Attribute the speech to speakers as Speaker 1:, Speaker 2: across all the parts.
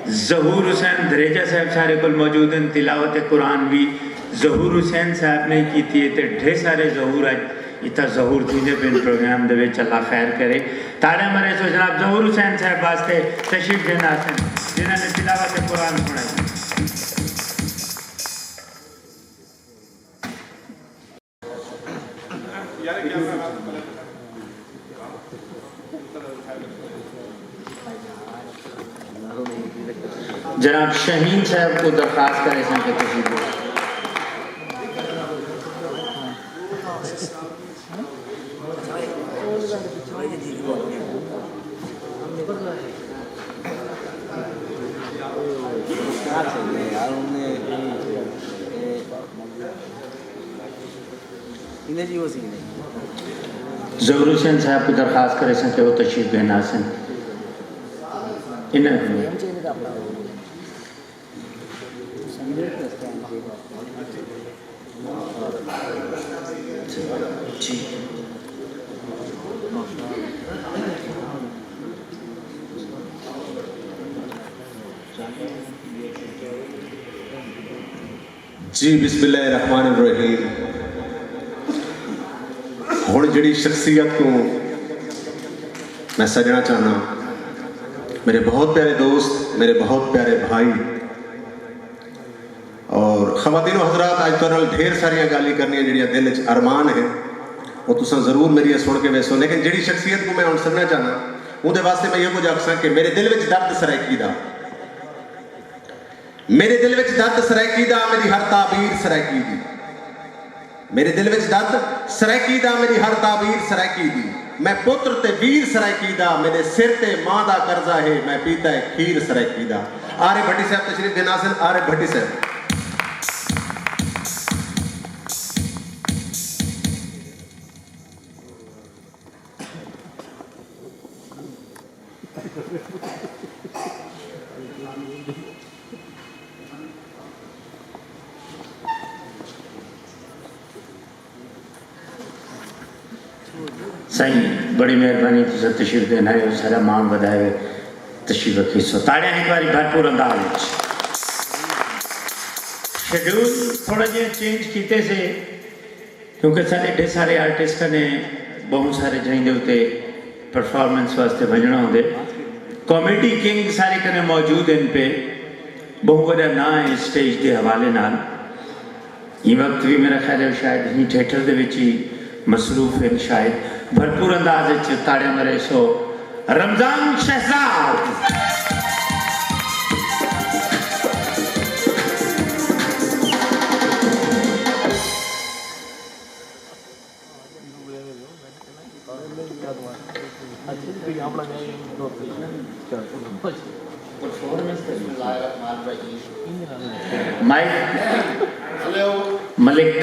Speaker 1: ज़हूर हुसैन दरेजा साहब सारे को मौजूद हैं। तिलावत कुरान भी ज़हूर हुसैन साहब ने की थी। तो ढेर सारे ज़हूर अज इतना ज़हूर थी पिन प्रोग्राम दे अल्लाह खैर करे। ताड़े मरे सो जनाब ज़हूर हुसैन साहब वास्ते तशरीफ देना जिन्होंने तिलावत कुरान सुनाई। जनाब शहीन साहब को दरख्वास्त करें कि तशरीफ ज़हूर हुसैन साहब को दरख्वास्त करें कि वो तशरीफ देना सन
Speaker 2: जी बिस्मिल्लाहिर्रहमानिर्रहीम। हुण जिहड़ी शख्सियत को मैं सजना चाहना, मेरे बहुत प्यारे दोस्त, मेरे बहुत प्यारे भाई और ख़वातीनो हज़रात, अज तुहाडे नाल ढेर सारियां गल्लां करनियां जिहड़ियां दिल च अरमान है वो तुसां ज़रूर मेरी सुन के वैसो। लेकिन जिहड़ी शख्सियत को मैं हुण सदना चाहना उहदे वास्ते मैं ये कुछ आखसां कि मेरे दिल विच दर्द सराइकी दा, मेरे दिल विच दर्द सराइकी दा, मेरी हर ताबीर सराइकी दी। मेरे दिल विच दर्द सराइकी दा, मेरी हर ताबीर सराइकी दी। मैं पुत्र ते वीर सराइकी दा, मेरे सिर ते मां दा कर्जा है, मैं पीता है खीर सराइकी दा। आरिफ भट्टी साहब तशरीफ देना सन। आरिफ भट्टी साहब।
Speaker 1: सही बड़ी मेहरबानी तुझे तशरीफ देना है। सारा मान वधाए तशरीफ रखी सो ताड़े एक बार भरपूर अंदाज। शेड्यूल थोड़ा जो चेंज किए से क्योंकि सारे ढेर सारे आर्टिस्ट ने बहुत सारे जैसे उत्ते परफॉर्मेंस वास्ते भजना होंगे। कॉमेडी किंग सारे कने मौजूद हैं पे बहुत बड़ा ना है स्टेज के हवाले नाल। ये वक्त भी मेरा ख्याल है शायद ही थिएटर दे विच ही मसरूफ है। शायद भरपूर अंदाज ताड़े मरे सो रमजान शहजाद। माइक मलिक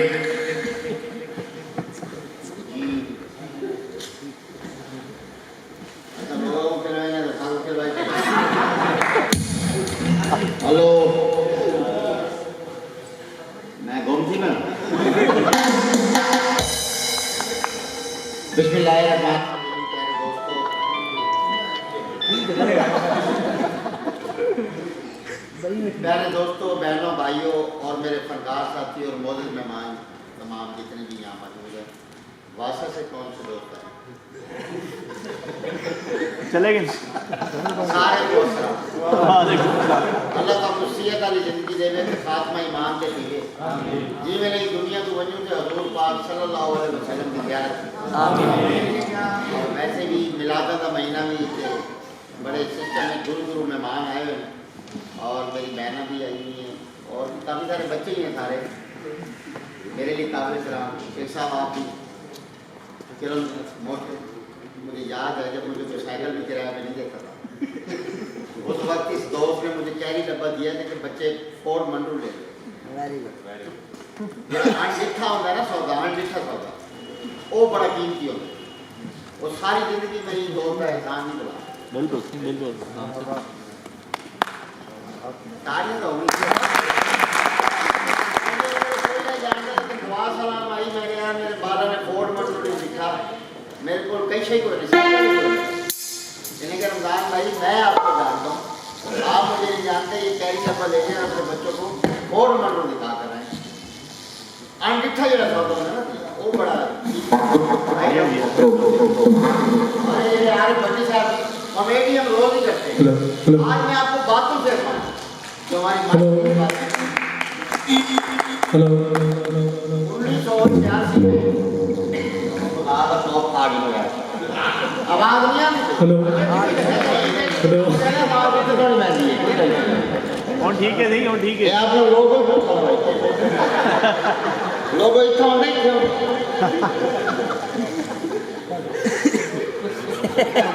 Speaker 3: हेलो, मैं गोमती में प्यारे दोस्तों, बहनों, भाइयों और मेरे फनकार साथी और मौजूद मेहमान तमाम जितने भी यहाँ मौजूद हैं। वासा से कौन से दोस्त हैं?
Speaker 4: चले गए
Speaker 3: सारे दोस्त अल्लाह का मुसीयत वाली जिंदगी देवे तो खात्मा ईमान के लिए जी मैंने दुनिया को वजू के हजूर पाक सल्लल्लाहु अलैहि वसल्लम की ज़ियारत और वैसे भी मिलाद का महीना भी बड़े सिस्टम में गुरु मेहमान आए हुए हैं और मेरी बहना भी आई हुई हैं और काफ़ी सारे बच्चे ही हैं सारे मेरे लिए काबिल सलाम। शेख साहब आप भी किरण मोटे मुझे याद है जब मुझे कोई साइकिल भी किराया में नहीं देता था उस वक्त इस दोस्त ने मुझे कैरी डब्बा दिया था कि बच्चे फोर्ड मंडू ले अनडिठा होता है ना सौदा, अनडिठा सौदा वो बड़ा कीमती होता है। वो सारी जिंदगी मेरी दोस्त का एहसान नहीं बुला।
Speaker 4: बिल्कुल बिल्कुल
Speaker 3: तारीफ होगी दुआ सलाम आई मेरे यहाँ मेरे बाला ने फोर्ड मंडू नहीं सीखा मेरे को कई शई को नहीं सीखा। यानी कि रमजान भाई मैं आपको जानता हूँ आप मुझे नहीं जानते, ये कैरी डब्बा ले जाए अपने बच्चों को फौरन मंडल दिखा कर आए। अनडिठा जरा सौदा है ना वो बड़ा अरे यार बच्चे साहब कॉमेडी हम रोज ही करते हैं। आज मैं आपको बातों से जो हमारी मन की बात है। 1986 में आधा टॉप आग लगा आवाज नहीं आती। हेलो
Speaker 4: और ठीक है सही और ठीक है
Speaker 3: आप लोगों को लोगों इतना नहीं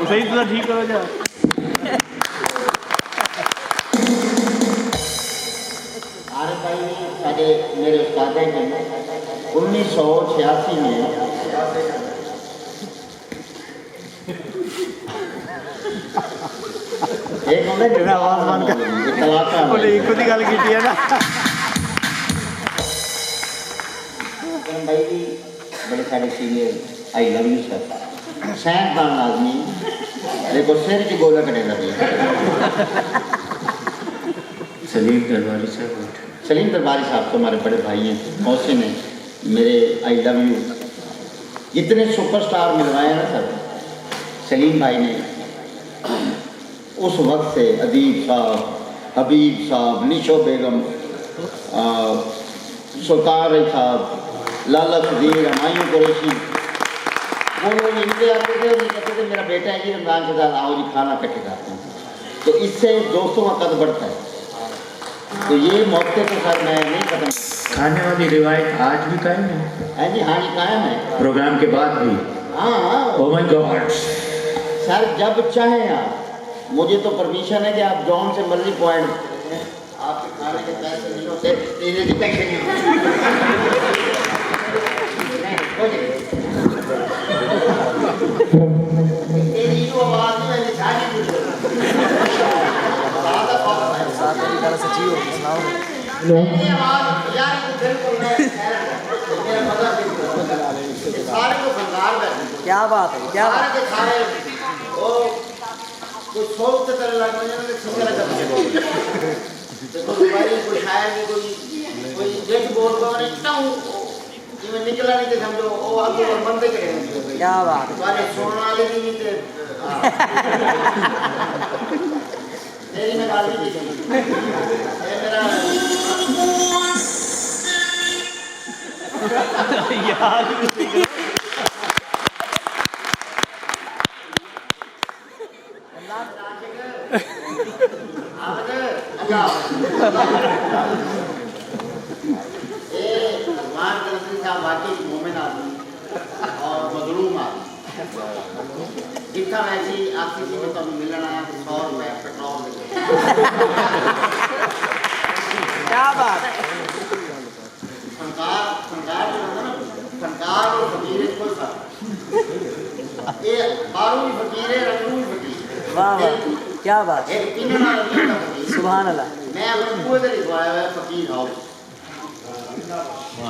Speaker 4: सही थोड़ा ठीक करो जा
Speaker 3: आरे भाई साढ़े मेरे उस्ताद हैं 1986 में एक
Speaker 4: मेरा आवाज मान कर बोले एक खुद ही गल की है ना
Speaker 3: भाई भी बड़े सारे senior I love you sir सैन खान आदमी देखो सिर की गोला कटे लगे।
Speaker 1: सलीम दरबारी साहब
Speaker 3: सलीम दरबारी साहब तो हमारे बड़े भाई हैं, मौसी ने मेरे आई लव यू इतने सुपरस्टार मिलवाए ना सर सलीम भाई ने। उस वक्त से अदीब साहब, हबीब साहब, निशो बेगम, सुल्तान रई साहब, लाला सदीर, हमायूं कुरैशी वो लोग इनके आते थे और ये कहते थे मेरा बेटा है जी रमजान के साथ आओ जी खाना इकट्ठे खाते हैं। तो इससे दोस्तों का कद बढ़ता है। तो ये मौके तो सर मैं नहीं खत्म
Speaker 1: खाने वाली रिवायत आज भी कायम है
Speaker 3: है जी। हाँ जी कायम है
Speaker 1: प्रोग्राम के बाद भी।
Speaker 3: हाँ
Speaker 1: ओह माय गॉड
Speaker 3: सर जब चाहें आप मुझे तो परमिशन है कि आप जॉन से मर्जी पॉइंट आपके खाने के पैसे नहीं होते तेरे की पैसे नहीं होते। तेरी जो आवाज है मैंने छाड़ी दी
Speaker 4: सच्ची हो सुनाओ
Speaker 3: ये आवाज यार को बिल्कुल मैं मेरा मजा सारे को संगार बैठे
Speaker 4: क्या बात है क्या
Speaker 3: सारे के सारे ओ कोई सोच से तरह लग रहे हैं सीधा लग रहे हैं देखो भाई कोई शायर की कोई जेट बोल को ने इतना ये मैं निकला नहीं थे समझो ओ आगे बंदे के हैं
Speaker 4: क्या बात है
Speaker 3: वाले सोने वाले भी नहीं थे तेरी में गाली दी ये मेरा
Speaker 4: यार
Speaker 3: भगवान के रसूल साहब वाकई मोमिन आदमी और मजलूम आदमी जितना वैसी आपकी चीज़ तो मिलना है 100 रुपये पेट्रोल
Speaker 4: क्या बात है
Speaker 3: फनकार जो होता ना फनकार और फकीर कोई फर्क ये बारू भी फकीर है रंगू भी फकीर
Speaker 4: वाह वाह क्या बात है
Speaker 3: एक तीनों ना फकीर
Speaker 4: सुभान अल्लाह
Speaker 3: मैं अपने कुएं से लिखवाया हुआ है फकीर हाउस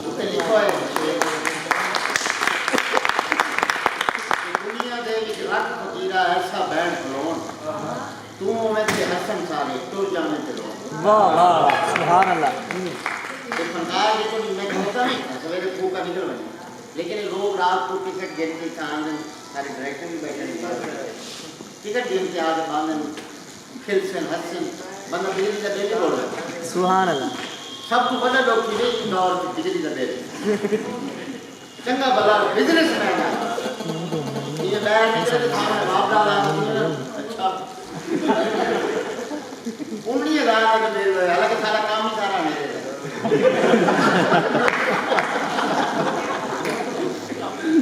Speaker 3: उससे लिखा है दुनिया दे विच रख फकीरा ऐसा बैठ खलोन तू में ते हसन सारे टुर जाने ते लोग
Speaker 4: वाह वाह सुभान अल्लाह
Speaker 3: तो फनकार देखो मैं कहता नहीं सवेरे फूका निकल बने लेकिन ये लोग रात को टिकट गिन के सामने सारे डायरेक्टर भी बैठे टिकट गिन के आज बांधन खिलसन हसन बंदा बिजली का बिल बोल रहा है
Speaker 4: सुभान अल्लाह
Speaker 3: सब तो बड़ा लोग की नहीं दौर की बिजली का बिल चंगा भला बिजनेसमैन है ये बैठ निकल के सामने बाप डाला अच्छा 19,000 का बिल है हालांकि सारा काम ही सारा मेरे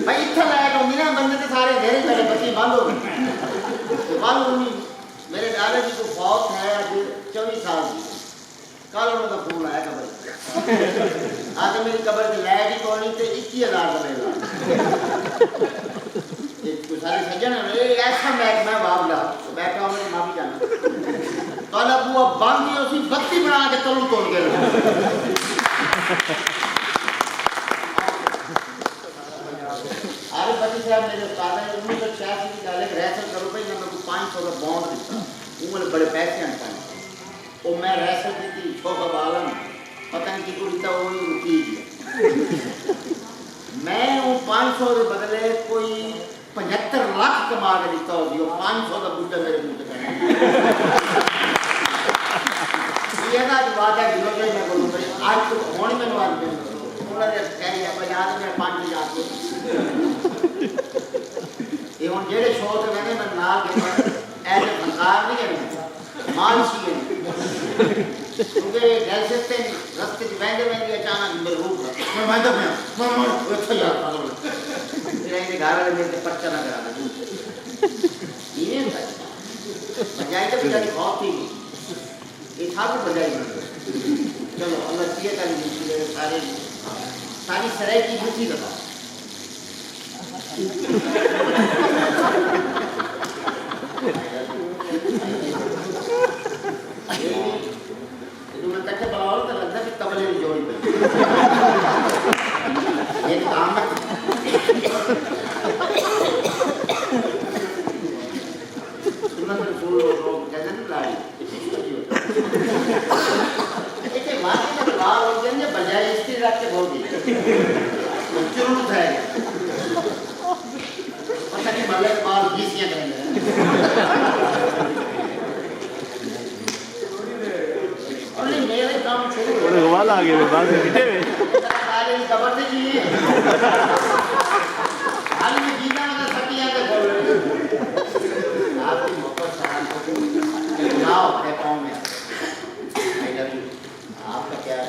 Speaker 3: भाई इतना लायक होंगी ना बंदे तो सारे घेरे पहले बच्चे बंद हो गए मेरे दादाजी को फौत है आज 24 साल की कल उनका फोन आया कबर आज मेरी कबर की लाइट ही कौन थे 21,000 का बिल कुछ सारे सज्जन है ऐसा मैं बाबला बैठा हूँ माफी जाना कल अबू अब बांधी उसी बत्ती बना के तलू तोड़ के अरे बच्ची साहब मेरे उस्ताद ने 1986 की गाले रैसल करो भाई मैं 500 का बॉन्ड दिता वो बड़े पैसे आने वो मैं रह सकती थी छोका बालन पता नहीं की कुड़ी तो वो रुकी मैं वो 500 के बदले कोई 75 लाख कमा के दिता हो जो 500 का बूटा मेरे मुंह पे ये ना बात है कि मैं बोलूं भाई आज तो होने में बात है थोड़ा देर कह रही है बाजार में 5 जाके ये उन जेड़े शो ते मैंने मैं ना के ऐसे फंकार नहीं है माल सी है क्योंकि जैसे ते रास्ते में वेंदे अचानक मेरे रूप मैं तो मैं अच्छा यार फिर आए घर वाले मेरे पर्चा ना करा दे ये है बजाय तो बेचारी बहुत थी ये था भी बजाय चलो अल्लाह सिया का सारे सारी सराय की खुशी लगा मैं कच्चे बनाओ तो लगता कि तबले की जोड़ी पे ये काम है सुनना तो फूल लोग जैसे नहीं लाई इसे मारने का लाल हो गया ये बजाय इसकी रख के बोल दी चुरुट है पता नहीं मल्ले मार गीसियां करेंगे मेरे काम शुरू हो
Speaker 4: गया वाला आ गया बात बिटे में
Speaker 3: काले की खबर से जी हाल में जीना ना सकिया के बोल आपकी मोहब्बत सलाम को नाव है कौन में आई लव यू आपका क्या है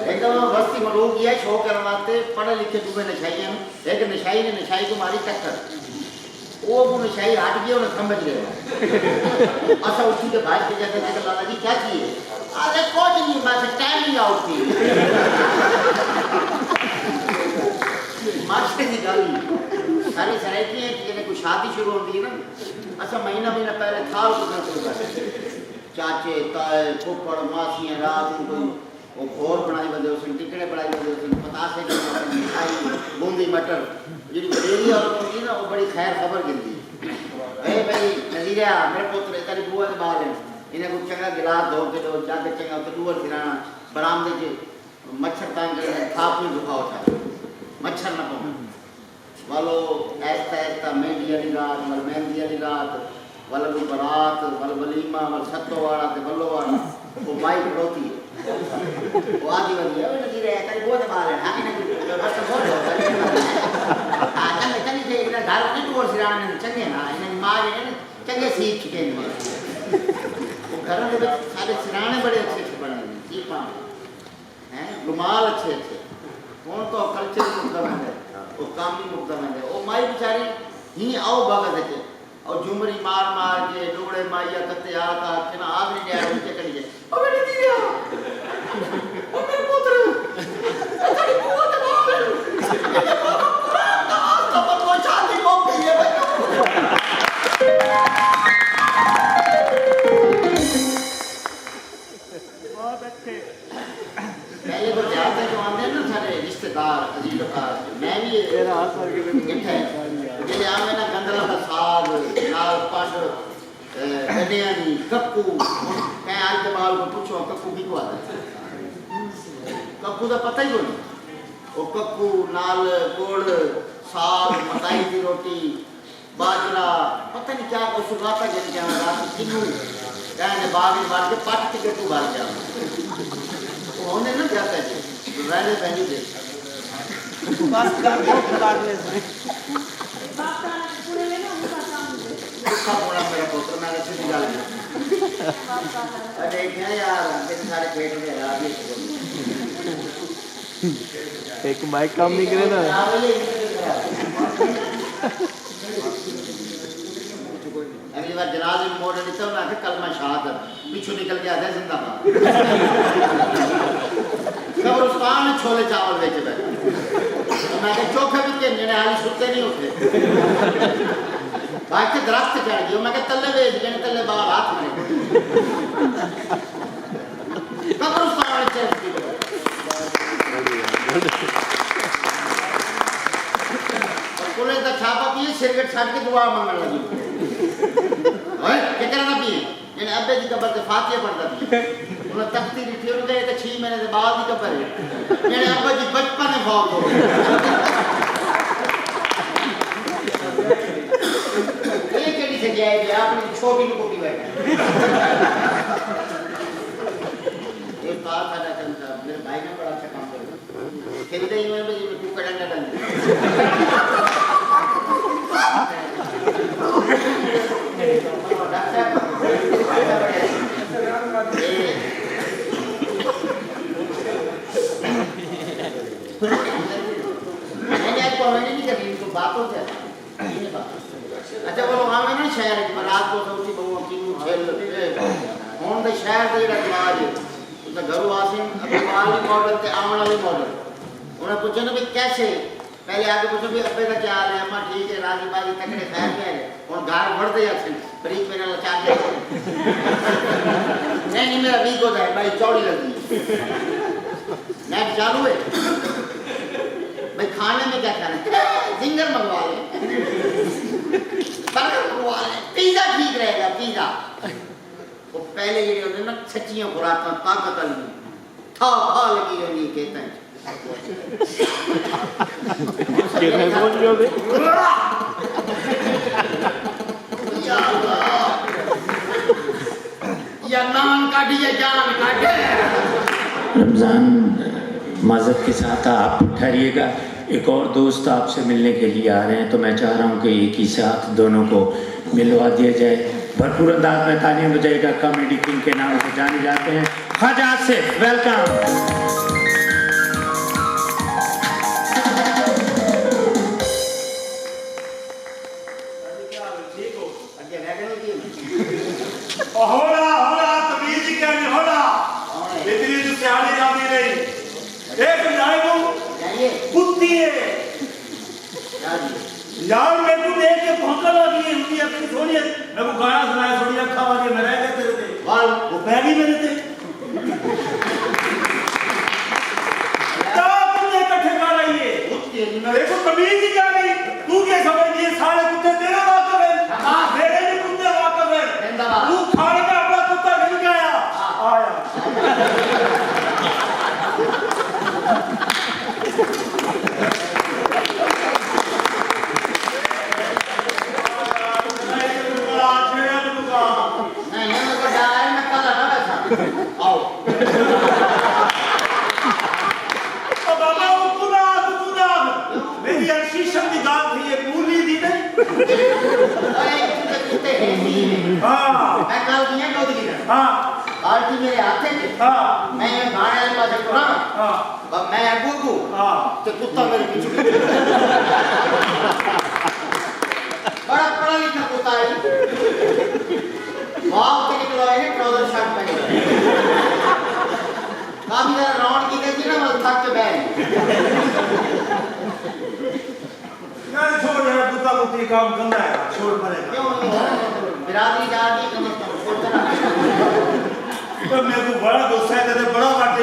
Speaker 3: एकदम बस्ती में लोग ये शो करवाते पढ़े लिखे डूबे नशाइयां एक नशाई ने नशाई को मारी टक्कर वो नशाई हट गया उन्हें समझ गया अच्छा उसी के भाई के जाते थे लाला जी क्या चाहिए अरे कुछ नहीं बस टाइम ही आउट थी मास्टर की गल सारी सरायती है कि कोई शादी शुरू होती है ना अच्छा महीना पहले थाल करना शुरू कर चाचे ताए फुफड़ मासियां रात को वो घोर बनाई बंदे उस टिकड़े बनाई बंदे उस पतासे की मिठाई बूंदी मटर जी डेरी और होती ना वो बड़ी खैर खबर गिनती ए भाई नजीरा मेरे पुत्र तेरी बुआ के बाल इन्हें कुछ चंगा गिलास धो के दो जाके चंगा तो दूर सिराना बरामदे के मच्छर तांग के थाप में दुखाओ था मच्छर न पाओ वालो ऐसा मेहंदी वाली रात वाल मेहंदी वाली रात वाल बारात वाल वलीमा वाल सत्तो वाला ते बल्लो वाला वो माई पड़ोती है वो आदि वाली है नदी रे तेरी बहुत बाल है हां इन्हें बस बोल दो हां चंगे चंगे जे इन्हें घर नहीं टूर सिराने ने चंगे ना इन्हें मां ने चंगे सीख चुके हैं वो घर में सारे सिराने बड़े अच्छे अच्छे बने हैं दीपा हैं रुमाल अच्छे अच्छे कौन तो कल्चर मुद्दा में है वो काम भी मुद्दा में है वो माई बेचारी ही आओ भगत है और झुमरी मार मार के डोड़े माइया कते आका के ना आदमी ने आके चकड़ी है ओ बेटी दिया ओ मेरे पुत्र तेरी बुआ के बाल तो पर वो शादी हो गई है
Speaker 4: बहुत अच्छे
Speaker 3: पहले तो जाते जो आते हैं ना सारे रिश्तेदार अजीजों मैं भी
Speaker 4: तेरा हाथ मार के
Speaker 3: इकट्ठे जेले आवे ना गंदला का साग नाल पट गड्डियानी कक्कू मैं आज के बाल को पूछो कक्कू की को आता है कक्कू का पता ही कोनी वो कक्कू नाल गुड़ साग मकाई की रोटी बाजरा पता नहीं क्या को सुगाता जन क्या रात किन्नू कहने बाग में मार के पट के तू भाग जा होने ना जाता है रहने पहनी दे
Speaker 4: बस कर बहुत काटने से
Speaker 3: दुखा पूरा मेरा पुत्र मैंने सीधी गल अरे क्या यार तेरे सारे पेट में आ गए
Speaker 4: एक माइक काम नहीं करे ना
Speaker 3: अगली बार जनाजे में मोड़ लेता हूँ ना कलमा शहादत पीछू निकल के आता है जिंदाबाद कब्रिस्तान में छोले चावल बेचे बैठे तो मैं चोखे भी के जने हाली सुते नहीं होते बाकी दरख्त चढ़ गई मैं तल्ले बेच जने तल्ले बाहर हाथ मारे कब्रिस्तान में चढ़ गई और छाट के दुआ मांगने लगी ओए क्या करना पिए यानी अब्बे की कब्र पे फातिहा पढ़ता थी उन्हें तख्ती लिखी उन्हें गए तो 6 महीने के बाद ही कब्र है यानी अब्बा जी बचपन में फौत हो गए ये केड़ी से गया है आपने छोटी को भी बैठा ये बात था चंदा मेरे भाई ने बड़ा अच्छा काम किया खेलते ही मैं भी तू कड़ंगा डाल बातों से अच्छा बोलो हमें ना शहर में रात को सऊदी बहु की खेल होन दे शहर दे रिवाज तो घरों आसिम अभी वाली मॉडल ते आने वाले मॉडल उन्हें पूछा ना भी कैसे पहले आगे पूछो भी अब्बे का क्या हाल है अम्मा ठीक है राजी बाजी तकड़े खैर में है और गार बढ़ते जाते ब्रेक में ना लचा के नहीं मेरा वीक हो जाए भाई चौड़ी लगती है नेट चालू है भाई खाने में क्या खाना है जिंगर मंगवा ले बर्गर मंगवा ले पिज्जा ठीक रहेगा पिज्जा वो पहले ये होते ना सच्चियां खुराक ताकत वाली था लगी होनी कहते हैं या नान काटी या जान काटे
Speaker 1: रमज़ान माज़रत के साथ आप ठहरिएगा एक और दोस्त आपसे मिलने के लिए आ रहे हैं तो मैं चाह रहा हूँ कि एक ही साथ दोनों को मिलवा दिया जाए भरपूर अंदाज में तालियां बजाएगा कॉमेडी किंग के नाम से जाने जाते हैं ख्वाजा आसिफ वेलकम
Speaker 5: होला होला तमीज क्या नहीं होला इतनी जो सियाली जाती रही एक नायबू कुत्ती है यार मेरे को देख के भौंका लगी है उनकी अपनी सोनी है मेरे को गाना सुनाया सोनी अखा वाली मैं रह गए तेरे थे वो बैगी मेरे थे क्या तुमने इकट्ठे कर रही है देखो तमीज ही क्या नहीं तू क्या समझ लिए सारे कुत्ते तेरे वाकफ है मेरे भी कुत्ते वाकफ है तू खाने में अपना कुत्ता मिल गया आया
Speaker 3: बाल्टी मेरे हाथ में मैं गाने वाले पास को ना मैं अबू को तो कुत्ता मेरे पीछे बड़ा पढ़ा लिखा कुत्ता है वाव के निकला है ट्राउजर शर्ट पहने काफी ज्यादा राउंड की गई ना मैं थक के बैठ
Speaker 5: यार छोड़ यार कुत्ता कुत्ती काम करना है छोड़ पड़ेगा
Speaker 3: क्यों बिरादरी जाती कम से कम छोड़ देना
Speaker 5: तो मेरे को बड़ा गुस्सा है तेरे बड़ा काटे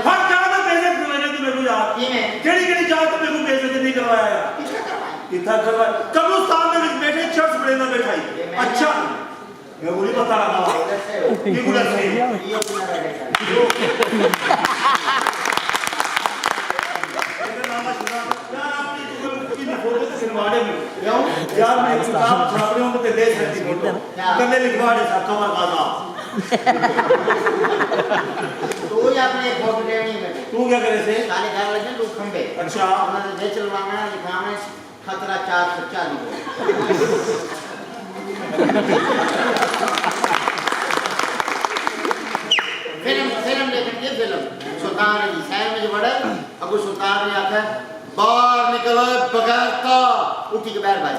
Speaker 5: हर जगह पे बेइज्जत करवाने तू मेरे को यार केड़ी जात पे मेरे को बेइज्जत नहीं करवाया यार कितना करवाया कब्रिस्तान में बैठे चर्च बड़े ना बैठाई अच्छा मैं वो नहीं बता रहा कि गुना से ये अपना बैठा यार मैं किताब छाप रहा हूँ तो दे सकती फोटो करने लिखवा दे साहब कमर काजा
Speaker 3: तो ये आपने फोटो लेनी है
Speaker 5: तू क्या करे से
Speaker 3: साले घर लगे लोग खंबे
Speaker 5: अच्छा
Speaker 3: उन्होंने दे चलवाना लिखाना खतरा 440 फिल्म लेकिन ये फिल्म सुल्तान जी शहर में जो बड़ा अबू सुल्तान ने आखा बाहर निकलो बगैर का उठी के बैठ भाई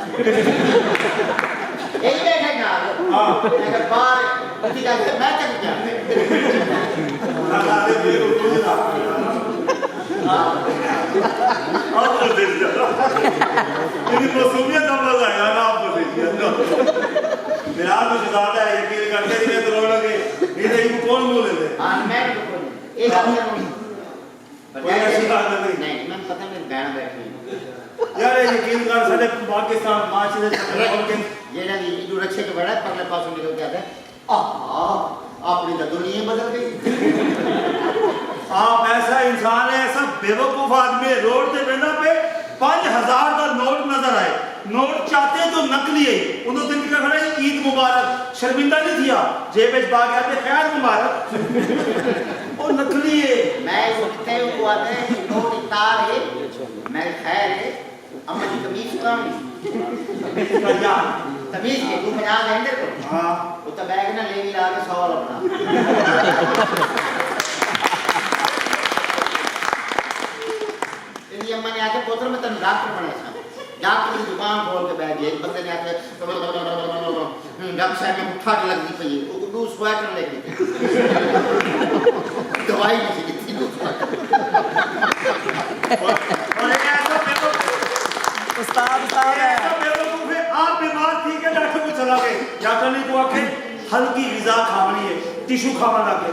Speaker 3: यही बैठे ना हां अगर बाहर उठी का मैं तक क्या
Speaker 5: लगा दे मेरे को ना आप बोल दे ये मौसमियत का मजा है ना आप बोल दे मेरा तो ज्यादा है यकीन करते नहीं तो रोने ये कौन बोले थे
Speaker 3: हां मैं तो एक आदमी
Speaker 5: कोई ऐसी बात नहीं
Speaker 3: मैं पता नहीं बहन बैठी
Speaker 5: यार यकीन कर साडे पाकिस्तान माच दे चक्कर
Speaker 3: जेड़ा भी इदू रक्षे के बड़ा परले पासों निकल के आता है अपनी तो दुनिया बदल गई।
Speaker 5: आप ऐसा इंसान है, ऐसा बेवकूफ आदमी है, रोड पे बहना पे 5000 का नोट नजर आए, नोट चाहते तो नकली है, उन्होंने तो क्या खड़ा है ईद मुबारक, शर्मिंदा नहीं किया, जेब में पा गया खैर मुबारक और नकली है।
Speaker 3: मैं उठते को आते हैं नोट तार है, मैं खैर है, अम्मा की कमीज काम तमीज के तू 50 है अंदर को
Speaker 5: हां
Speaker 3: वो तो बैग ना ले भी ला के 100 अपना तेरी अम्मा ने आके पुत्र में तन डॉक्टर बने सा डॉक्टर की दुकान खोल के बैठ गए, एक बंदे ने आके डॉक्टर साहब में फट लग गई पई वो दो स्वेटर लेके दवाई नहीं दी थी
Speaker 5: और ये ऐसा
Speaker 4: उस्ताद साहब है
Speaker 5: आप बीमार थी के डॉक्टर को चला गए, डॉक्टर ने को आके हल्की ग़िज़ा खावनी है, टिश्यू खावा लगे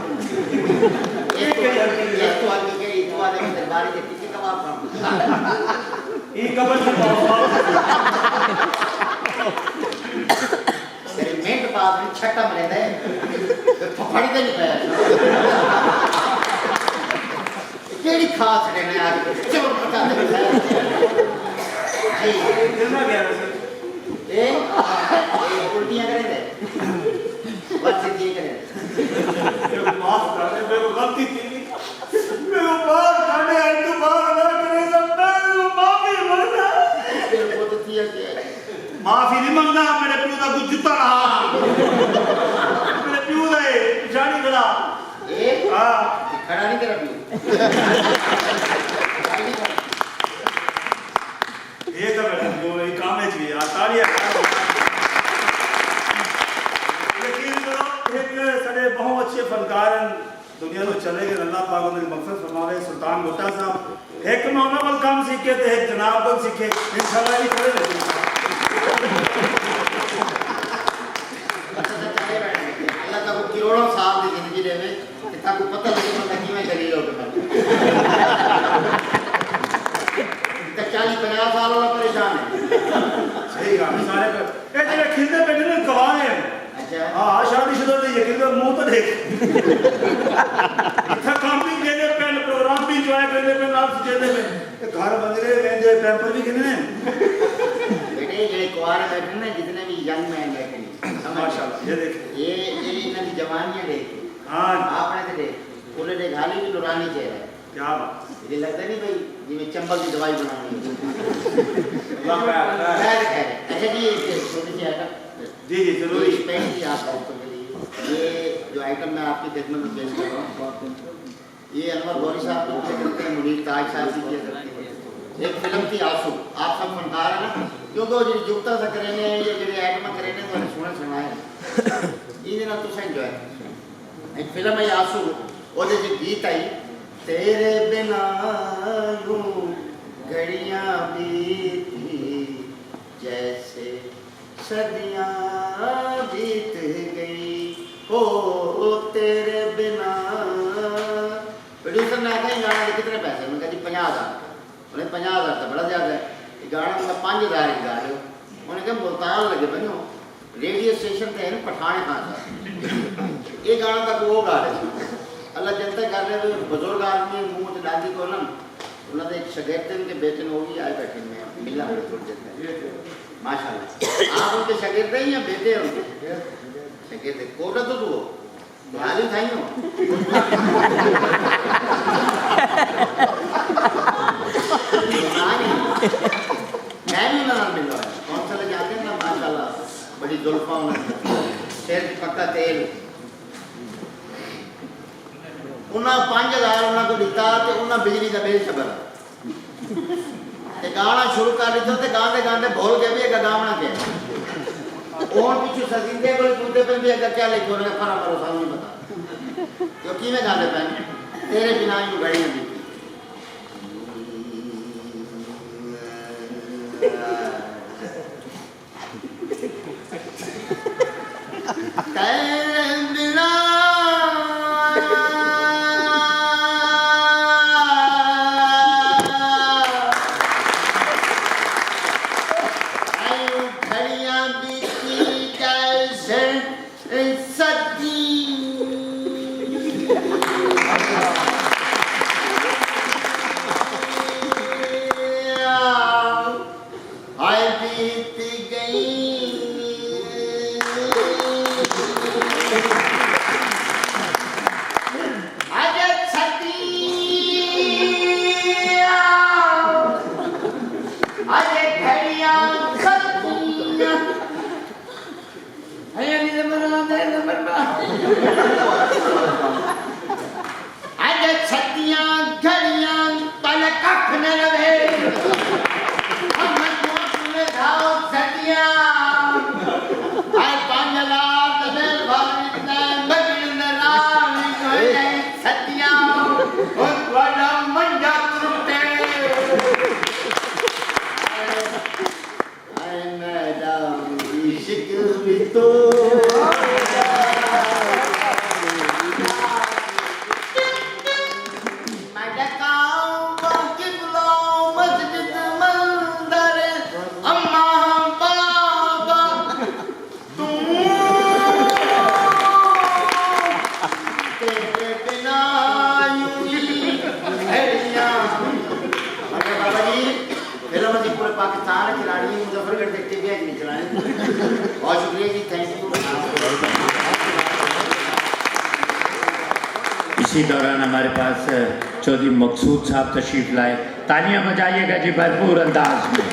Speaker 3: एक तो आगे के एक तो आगे दरबारी के किसी कबाब खा
Speaker 5: ये कबर से
Speaker 3: तेरे मिनट बाद में छक्का मरेंदा है तो फड़ी तो नहीं पाया केड़ी खास रहने आ चलो बता दे जी
Speaker 5: कितना गया वैसे
Speaker 3: ए उल्टियां करे दे बस ये करे
Speaker 5: माफ कर दे, मेरे को गलती थी, मेरे को बाहर जाने आई तो बाहर ना करे सब, मैं माफी मांगना,
Speaker 3: फिर वो तो किया क्या
Speaker 5: माफी नहीं मांगना, मेरे प्यू का कुछ जुत्ता रहा, मेरे प्यू का जानी खड़ा
Speaker 3: ए
Speaker 5: हाँ
Speaker 3: खड़ा नहीं कर अभी
Speaker 5: ये तो बेटा जो ये काम है जी तालियां यकीन करो एक साडे बहुत अच्छे फनकार हैं दुनिया तो चले गए, अल्लाह पाक उन्हें मगफिरत फरमावे, सुल्तान भुट्टा साहब एक मौना वाल काम सीखे थे, एक जनाब को सीखे इंशाल्लाह ये खड़े रहे
Speaker 3: अल्लाह का करोड़ों साल की जिंदगी देवे कि ताको पता लगे बंदा किवें दलील हो गया 40-50 साल वाला परेशान है
Speaker 5: सही कहा सारे पर ये जेड़े खिलते पे ने गवाह हैं
Speaker 3: अच्छा
Speaker 5: हां शादीशुदा नहीं यकीन कर मुंह तो देख इतना काम भी देने पे प्रोग्राम भी एंजॉय करने पे नाम देने पे घर बन रहे वेंदे पैम्पर भी कितने
Speaker 3: बेटे ये कुआरे बैठे ना जितने भी यंग मैन बैठे
Speaker 5: माशाल्लाह ये देख
Speaker 3: ये इन्हां दी जवानियां देख
Speaker 5: हां
Speaker 3: आपने तो देख उन्हें देख हाली भी नूरानी चेहरा है
Speaker 5: क्या बात
Speaker 3: ये लगता नहीं भाई जिवें चंबल की दवाई बनानी है
Speaker 5: अल्लाह का
Speaker 3: खैर अच्छा जी ये छोटी सी आइटम
Speaker 5: जी जी जरूर
Speaker 3: स्पेशली आप दोस्तों के लिए ये जो आइटम मैं आपकी खिदमत में पेश कर रहा हूँ ये अनवर गौरी साहब को करते हैं, मुनीर ताज साहब भी किया करते हैं। एक फिल्म थी आंसू, आप सब फनकार है ना क्योंकि वो जो जुगता सा करेने या जो आइटम करेने तो सुना है ये ना तुम एंजॉय एक फिल्म है आंसू और जो गीत आई तेरे बिना यूं घड़ियां बीती जैसे सदियां बीत गई हो तेरे बिना। प्रोड्यूसर ने आखा गाना के कितने पैसे, मैं कहा जी 50,000। उन्हें 50,000 तो बड़ा ज़्यादा है, ये गाना मतलब 5,000 गा रहे हो। उन्हें कहा मुल्तान लगे बनो रेडियो स्टेशन थे ना पठाने खान साहब, ये गाना तक वो गा रहे थे। अल्लाह जनता कर रहे थे, बुजुर्ग आदमी मुँह से दादी को ना उन्होंने एक शागिर्द उनके बेटे ने वो भी आए बैठे में मिला थोड़ी देर माशाल्लाह। आप उनके शागिर्द हैं या बेटे हैं उनके? शागिर्द कोटा तो तू हाली था ही हो मैं भी उन्होंने मिल रहा है कौन सा लगे आते हैं ना माशाल्लाह बड़ी जुल्फा शेर पक्का तेल उन्हें 5,000 उन्होंने को दिता तो उन्हें बिजली का बिल छबर गाना शुरू कर दिता तो गाते गाते भूल गए भी अगर गावना क्या और पीछे सजिंदे को कूदे पे भी अगर क्या लिखो ना फरा मारो सामने बता क्योंकि मैं गाते पहन तेरे बिना यूं घड़ियां बीती में रहे हम तुमने धाओ सदियां आए 5000 तबेल भारत में राम कोई सदियां और बड़ा मंजा त्रुटे आए मैडम इश्क भी तो पाकिस्तान खिलाड़ी मुजफ्फरगढ़ देखते भी नहीं चलाने बहुत शुक्रिया जी थैंक यू।
Speaker 1: इसी दौरान हमारे पास चौधरी मकसूद साहब तशरीफ लाए, तालियां बजाइएगा जी भरपूर अंदाज में।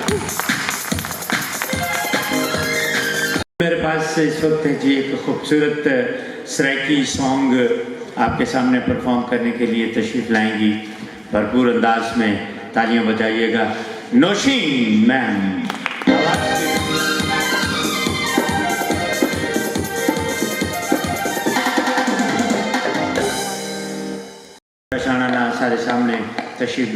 Speaker 1: मेरे पास इस वक्त है जी एक खूबसूरत सराइकी सॉन्ग आपके सामने परफॉर्म करने के लिए तशरीफ लाएंगी, भरपूर अंदाज में तालियां बजाइएगा। नौशीन मैम सारे सामने तशरीफ